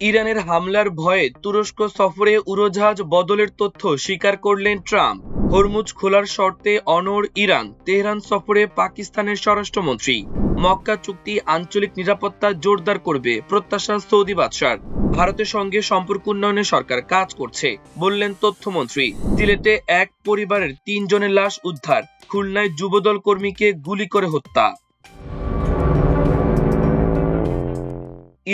ইরানের হামলার ভয়ে তুরস্ক সফরে উড়োজাহাজ বদলের তথ্য স্বীকার করলেন ট্রাম্প। হরমুজ খোলার শর্তে অনড় ইরান, তেহরান সফরে পাকিস্তানের স্বরাষ্ট্রমন্ত্রী। মক্কা চুক্তি আঞ্চলিক নিরাপত্তা জোরদার করবে, প্রত্যাশা সৌদি বাদশার। ভারতের সঙ্গে সম্পর্ক উন্নয়নে সরকার কাজ করছে, বললেন তথ্যমন্ত্রী। সিলেটে এক পরিবারের ৩ জনের লাশ উদ্ধার, খুলনায় যুবদল কর্মীকে গুলি করে হত্যা।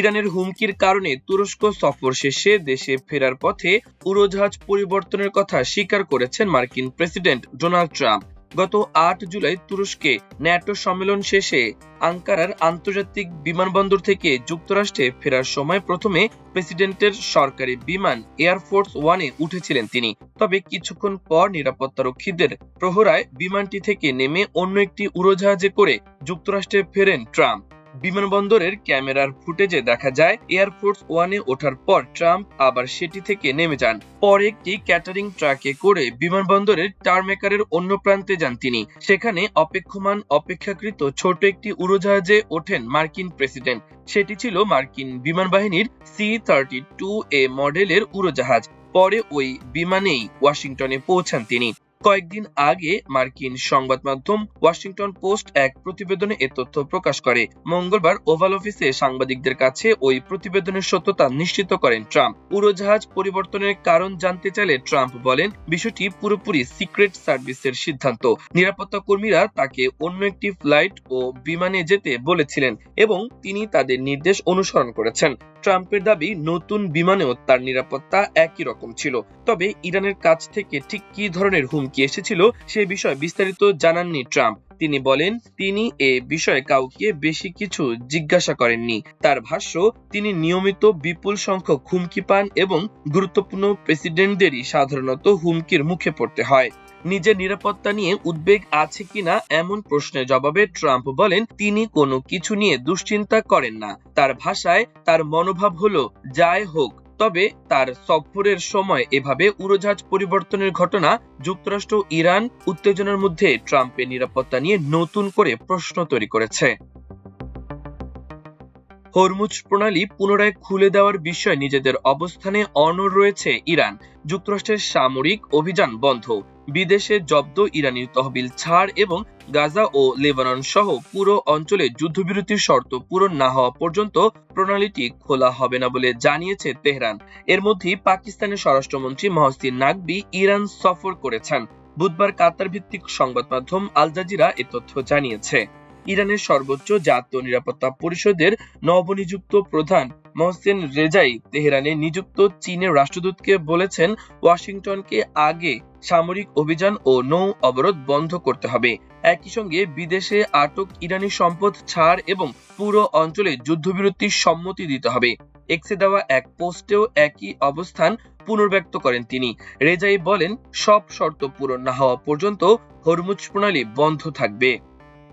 ইরানের হুমকির কারণে তুরস্ক সফর শেষে দেশে ফেরার পথে উড়োজাহাজ পরিবর্তনের কথা স্বীকার করেছেন মার্কিন প্রেসিডেন্ট ডোনাল্ড ট্রাম্প। গত ৮ জুলাই তুরস্কে ন্যাটো সম্মেলন শেষে আঙ্কারার আন্তর্জাতিক বিমানবন্দর থেকে যুক্তরাষ্ট্রে ফেরার সময় প্রথমে প্রেসিডেন্টের সরকারি বিমান এয়ারফোর্স ওয়ানে উঠেছিলেন তিনি। তবে কিছুক্ষণ পর নিরাপত্তারক্ষীদের প্রহরায় বিমানটি থেকে নেমে অন্য একটি উড়োজাহাজে করে যুক্তরাষ্ট্রে ফেরেন ট্রাম্প। বিমানবন্দরের ক্যামেরার ফুটেজে দেখা যায় এয়ারফোর্স ওয়ানে ওঠার পর ট্রাম্প আবার সেটি থেকে নেমে যান। পরে একটি ক্যাটারিং ট্রাকে করে বিমানবন্দরের টারমেকারের অন্য প্রান্তে যান তিনি। সেখানে অপেক্ষাকৃত ছোট একটি উড়োজাহাজে ওঠেন মার্কিন প্রেসিডেন্ট। সেটি ছিল মার্কিন বিমান বাহিনীর C-32A মডেলের উড়োজাহাজ। পরে ওই বিমানেই ওয়াশিংটনে পৌঁছান তিনি। কয়েকদিন আগে মার্কিন সংবাদ মাধ্যম ওয়াশিংটন পোস্ট এক প্রতিবেদনে এ তথ্য প্রকাশ করে। মঙ্গলবার ওভাল অফিসে সাংবাদিকদের কাছে ওই প্রতিবেদনের সত্যতা নিশ্চিত করেন ট্রাম্প। উড়োজাহাজ পরিবর্তনের কারণ জানতে চাইলে ট্রাম্প বলেন, বিষয়টি পুরোপুরি সিক্রেট সার্ভিসের সিদ্ধান্ত। নিরাপত্তা কর্মীরা তাকে অন্য একটি ফ্লাইট ও বিমানে যেতে বলেছিলেন এবং তিনি তাদের নির্দেশ অনুসরণ করেছেন। ট্রাম্পের দাবি, নতুন বিমানেও তার নিরাপত্তা একই রকম ছিল। তবে ইরানের কাছ থেকে ঠিক কী ধরনের হুমকি এসেছিল সে বিষয়ে বিস্তারিত জানাননি ট্রাম্প। তিনি বলেন, তিনি এ বিষয়ে কাউকে বেশি কিছু জিজ্ঞাসা করেননি। তার ভাষ্য, তিনি নিয়মিত বিপুল সংখ্যক হুমকি পান এবং গুরুত্বপূর্ণ প্রেসিডেন্টদেরই সাধারণত হুমকির মুখে পড়তে হয়। নিজের নিরাপত্তা নিয়ে উদ্বেগ আছে কিনা এমন প্রশ্নের জবাবে ট্রাম্প বলেন, তিনি কোনো কিছু নিয়ে দুশ্চিন্তা করেন না। তার ভাষায়, তার মনোভাব হলো যাই হোক। তবে তার সফরের সময় এভাবে উড়োজাহাজ পরিবর্তনের ঘটনা যুক্তরাষ্ট্র ও ইরান উত্তেজনার মধ্যে ট্রাম্পের নিরাপত্তা নিয়ে নতুন করে প্রশ্ন তৈরি করেছে। হরমুজ প্রণালী পুনরায় খুলে দেওয়ার বিষয়ে নিজেদের অবস্থানে অনড় রয়েছে ইরান। যুক্তরাষ্ট্রের সামরিক অভিযান বন্ধ, বিদেশে জব্দ ইরানি তহবিল ছাড় এবং গাজা ও লেবানন সহ পুরো অঞ্চলে যুদ্ধবিরতির শর্ত পূরণ না হওয়া পর্যন্ত প্রণালীটি খোলা হবে না বলে জানিয়েছে তেহরান। এর মধ্যেই পাকিস্তানের স্বরাষ্ট্রমন্ত্রী মহসিন নাকভি ইরান সফর করেছেন। বুধবার কাতার ভিত্তিক সংবাদ মাধ্যম আল জাজিরা এ তথ্য জানিয়েছে। ইরানের সর্বোচ্চ জাতীয় নিরাপত্তা পরিষদের নবনিযুক্ত প্রধান মোহসেন রেজাই তেহরানে নিযুক্ত চীনের রাষ্ট্রদূতকে বলেছেন, ওয়াশিংটনকে আগে সামরিক অভিযান ও নৌ অবরোধ বন্ধ করতে হবে। একই সঙ্গে বিদেশে আটক ইরানি সম্পদ ছাড় এবং পুরো অঞ্চলে যুদ্ধবিরতির সম্মতি দিতে হবে। এক্সে দেওয়া এক পোস্টেও একই অবস্থান পুনর্ব্যক্ত করেন তিনি। রেজাই বলেন, সব শর্ত পূরণ না হওয়া পর্যন্ত হরমুজ প্রণালী বন্ধ থাকবে।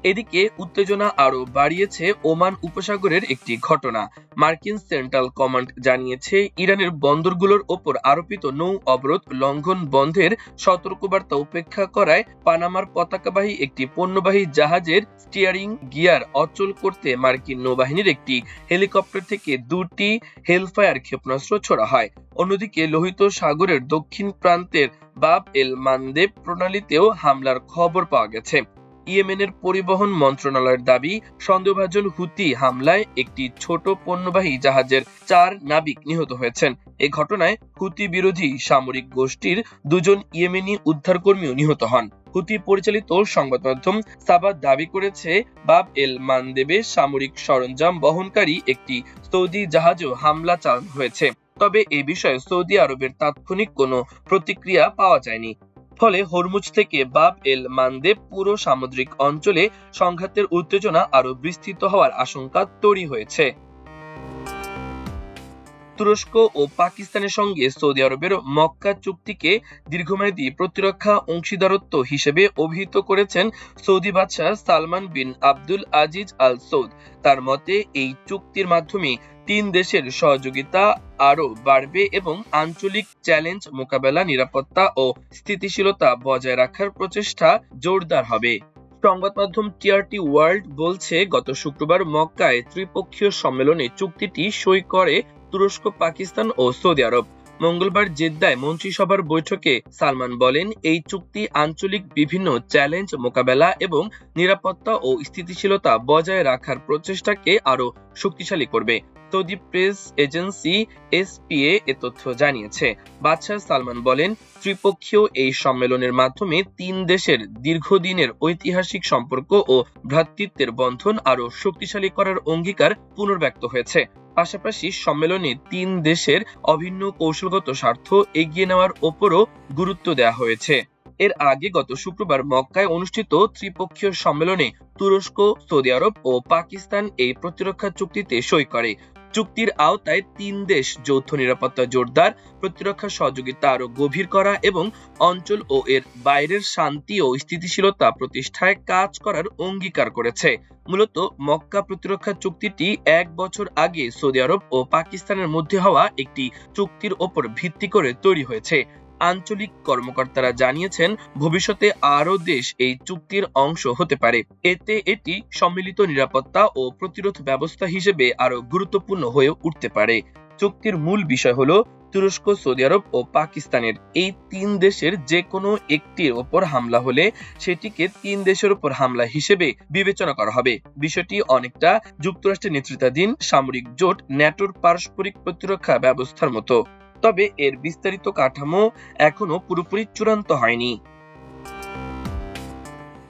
এদিকে উত্তেজনা আরো বাড়িয়েছে ওমান উপসাগরের একটি ঘটনা। মার্কিন সেন্ট্রাল কমান্ড জানিয়েছে, ইরানের বন্দরগুলোর ওপর আরোপিত নৌ অবরোধ লঙ্ঘন বন্ধের সতর্কবার্তা উপেক্ষা করায় পানামার পতাকাবাহী একটি পণ্যবাহী জাহাজের স্টিয়ারিং গিয়ার অচল করতে মার্কিন নৌবাহিনীর একটি হেলিকপ্টার থেকে 2টি হেলফায়ার ক্ষেপণাস্ত্র ছোড়া হয়। অন্যদিকে লোহিত সাগরের দক্ষিণ প্রান্তের বাব এল মানদেব প্রণালীতেও হামলার খবর পাওয়া গেছে। ইয়েমেনের পরিবহন মন্ত্রণালয়ের দাবি, সন্দেহভাজন হুতি হামলায় একটি ছোট পণ্যবাহী জাহাজের 4 নাবিক নিহত হয়েছেন। এ ঘটনায় হুতি বিরোধী সামরিক গোষ্ঠীর 2 জন ইয়েমেনি উদ্ধারকর্মীও নিহত হন। হুতি পরিচালিত সংবাদ মাধ্যম সাবা দাবি করেছে, বাব এল মানদেবে সামরিক সরঞ্জাম বহনকারী একটি সৌদি জাহাজও হামলা চালানো হয়েছে। তবে এ বিষয়ে সৌদি আরবের তাৎক্ষণিক কোনো প্রতিক্রিয়া পাওয়া যায়নি। ফলে হরমুজ থেকে বাব এল মানদেব পুরো সামুদ্রিক অঞ্চলে সংঘাতের উত্তেজনা আরো বিস্তৃত হওয়ার আশঙ্কা তৈরি হয়েছে। তুরস্ক ও পাকিস্তানের সঙ্গে সৌদি আরবের মক্কা চুক্তিকে দীর্ঘমেয়াদী প্রতিরক্ষা অংশীদারত্ব হিসেবে অভিহিত করেছেন সৌদি বাদশাহ সালমান বিন আব্দুল আজিজ আল সৌদ। তার মতে, এই চুক্তির মাধ্যমে 3 দেশের সহযোগিতা আরো বাড়বে এবং আঞ্চলিক চ্যালেঞ্জ মোকাবেলা, নিরাপত্তা ও স্থিতিশীলতা বজায় রাখার প্রচেষ্টা জোরদার হবে। সংবাদ মাধ্যম টিআরটি ওয়ার্ল্ড বলছে, গত শুক্রবার মক্কায় ত্রিপক্ষীয় সম্মেলনে চুক্তিটি সই করে তুরস্ক, পাকিস্তান ও সৌদি আরব। মঙ্গলবার জেদ্দায় মন্ত্রিসভার বৈঠকে সালমান বলেন, এই চুক্তি আঞ্চলিক বিভিন্ন চ্যালেঞ্জ মোকাবেলা এবং নিরাপত্তা ও স্থিতিশীলতা বজায় রাখার প্রচেষ্টাকে আরও শক্তিশালী করবে। সৌদি প্রেস এজেন্সি এসপিএ এ তথ্য জানিয়েছে। বাদশাহ সালমান বলেন, ত্রিপক্ষীয় এই সম্মেলনের মাধ্যমে তিন দেশের দীর্ঘদিনের ঐতিহাসিক সম্পর্ক ও ভ্রাতৃত্বের বন্ধন আরও শক্তিশালী করার অঙ্গীকার পুনর্ব্যক্ত হয়েছে। পাশাপাশি সম্মেলনে তিন দেশের অভিন্ন কৌশলগত স্বার্থ এগিয়ে নেওয়ার ওপরও গুরুত্ব দেওয়া হয়েছে। এর আগে গত শুক্রবার মক্কায় অনুষ্ঠিত ত্রিপক্ষীয় সম্মেলনে তুরস্ক, সৌদি আরব ও পাকিস্তান এই প্রতিরক্ষা চুক্তিতে সই করে। চুক্তির আওতায় তিন দেশ যৌথ নিরাপত্তা জোরদার, প্রতিরক্ষা সহযোগিতা আরও গভীর করা এবং অঞ্চল ও এর বাইরের শান্তি ও স্থিতিশীলতা প্রতিষ্ঠায় কাজ করার অঙ্গীকার করেছে। মূলত মক্কা প্রতিরক্ষা চুক্তিটি 1 বছর আগে সৌদি আরব ও পাকিস্তানের মধ্যে হওয়া একটি চুক্তির ওপর ভিত্তি করে তৈরি হয়েছে। আঞ্চলিক কর্মকর্তারা জানিয়েছেন, ভবিষ্যতে আরও দেশ এই চুক্তির অংশ হতে পারে। এতে এটি সম্মিলিত নিরাপত্তা ও প্রতিরোধ ব্যবস্থা হিসেবে আরও গুরুত্বপূর্ণ হয়ে উঠতে পারে। চুক্তির মূল বিষয় হলো তুরস্ক, সৌদি আরব ও পাকিস্তানের এই তিন দেশের যে কোনো একটির ওপর হামলা হলে সেটিকে তিন দেশের ওপর হামলা হিসেবে বিবেচনা করা হবে। বিষয়টি অনেকটা যুক্তরাষ্ট্রের নেতৃত্বাধীন সামরিক জোট ন্যাটোর পারস্পরিক প্রতিরক্ষা ব্যবস্থার মতো। তবে এর বিস্তারিত কাঠামো এখনো পুরোপুরি চূড়ান্ত হয়নি।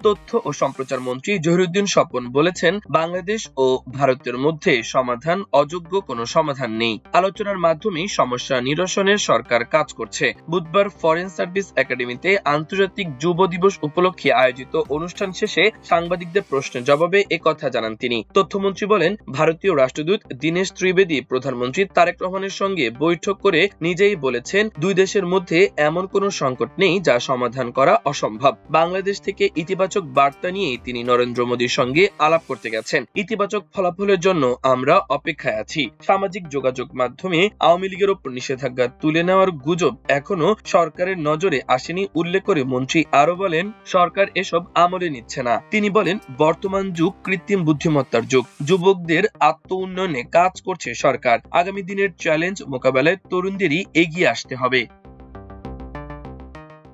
তথ্য ও সম্প্রচার মন্ত্রী জহিরুদ্দিন স্বপন বলেছেন, বাংলাদেশ ও ভারতের মধ্যে সমাধান অযোগ্য কোনো সমাধান নেই। আলোচনার মাধ্যমেই সমস্যা নিরসনের সরকার কাজ করছে। বুধবার ফরেন সার্ভিস একাডেমিতে আন্তর্জাতিক যুব দিবস উপলক্ষে আয়োজিত অনুষ্ঠান শেষে সাংবাদিকদের প্রশ্নের জবাবে একথা জানান তিনি। তথ্যমন্ত্রী বলেন, ভারতীয় রাষ্ট্রদূত দীনেশ ত্রিবেদী প্রধানমন্ত্রী তারেক রহমানের সঙ্গে বৈঠক করে নিজেই বলেছেন, দুই দেশের মধ্যে এমন কোনো সংকট নেই যা সমাধান করা অসম্ভব। বাংলাদেশ থেকে ইতিবাচক বার্তা নিয়ে তিনি নরেন্দ্র মোদীর সঙ্গে আলাপ করতে গেছেন। ইতিবাচক ফলাফলের জন্য আমরা অপেক্ষায় আছি। সামাজিক যোগাযোগ মাধ্যমে আওয়ামী লীগের ওপর নিষেধাজ্ঞা তুলে নেওয়ার গুজব এখনো সরকারের নজরে আসেনি উল্লেখ করে মন্ত্রী আরো বলেন, সরকার এসব আমলে নিচ্ছে না। তিনি বলেন, বর্তমান যুগ কৃত্রিম বুদ্ধিমত্তার যুগ। যুবকদের আত্ম উন্নয়নে কাজ করছে সরকার। আগামী দিনের চ্যালেঞ্জ মোকাবেলায় তরুণদেরই এগিয়ে আসতে হবে।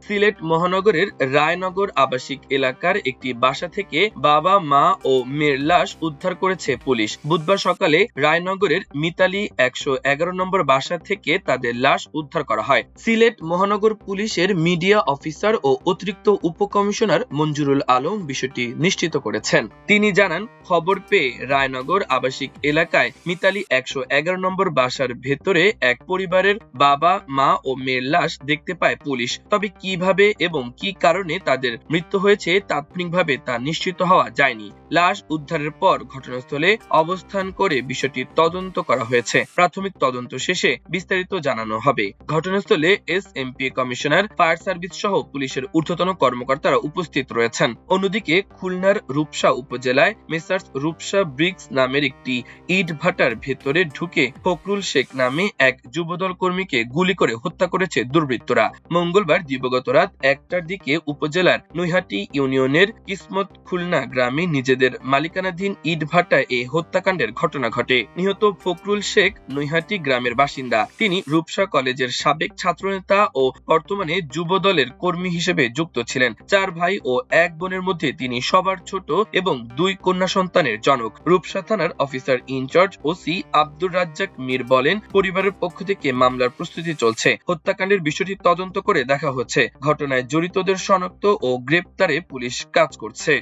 সিলেট মহানগরের রায়নগর আবাসিক এলাকার একটি বাসা থেকে বাবা, মা ও মেয়ের লাশ উদ্ধার করেছে পুলিশ। বুধবার সকালে রায়নগরের মিতালি 111 নম্বর বাসা থেকে তাদের লাশ উদ্ধার করা হয়। সিলেট মহানগর পুলিশের মিডিয়া অফিসার ও অতিরিক্ত উপকমিশনার মঞ্জুরুল আলম বিষয়টি নিশ্চিত করেছেন। তিনি জানান, খবর পেয়ে রায়নগর আবাসিক এলাকায় মিতালি 111 নম্বর বাসার ভেতরে এক পরিবারের বাবা, মা ও মেয়ের লাশ দেখতে পায় পুলিশ। তবে কিভাবে এবং কি কারণে তাদের মৃত্যু হয়েছে তাৎক্ষণিকভাবে তা নিশ্চিত হওয়া যায়নি। লাশ উদ্ধারের পর ঘটনাস্থলে অবস্থান করে বিষয়টি তদন্ত করা হয়েছে। প্রাথমিক তদন্ত শেষে বিস্তারিত জানানো হবে। ঘটনাস্থলে এসএমপি কমিশনার, ফায়ার সার্ভিস সহ পুলিশের ঊর্ধ্বতন কর্মকর্তারা উপস্থিত রয়েছেন। অন্যদিকে খুলনার রূপসা উপজেলায় মেসার্স রূপসা ব্রিক্স নামের একটি ইট ভাটার ভেতরে ঢুকে ফখরুল শেখ নামে এক যুবদল কর্মীকে গুলি করে হত্যা করেছে দুর্বৃত্তরা। মঙ্গলবার দিবাগত রাত 1টার দিকে উপজেলার নৈহাটি ইউনিয়নের কিসমত খুলনা গ্রামে নিজেদের মালিকানাধীন ইট ভাটায় এই হত্যাকাণ্ডের ঘটনা ঘটে। নিহত ফখরুল শেখ নৈহাটি গ্রামের বাসিন্দা। তিনি রূপসা কলেজের সাবেক ছাত্রনেতা ও বর্তমানে যুব দলের কর্মী হিসেবে যুক্ত ছিলেন। 4 ভাই ও 1 বোনের মধ্যে তিনি সবার ছোট এবং 2 কন্যা সন্তানের জনক। রূপসা থানার officer in-charge OC Abdur Razzak Mir বলেন, পরিবারের পক্ষ থেকে মামলার প্রস্তুতি চলছে। হত্যাকাণ্ডের বিষয়টি তদন্ত করে দেখা হচ্ছে। ঘটনায় জড়িতদের শনাক্ত ও গ্রেপ্তারে পুলিশ কাজ করছে।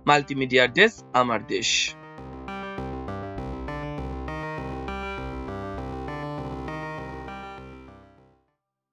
মাল্টিমিডিয়া ডেস্ক, আমার দেশ।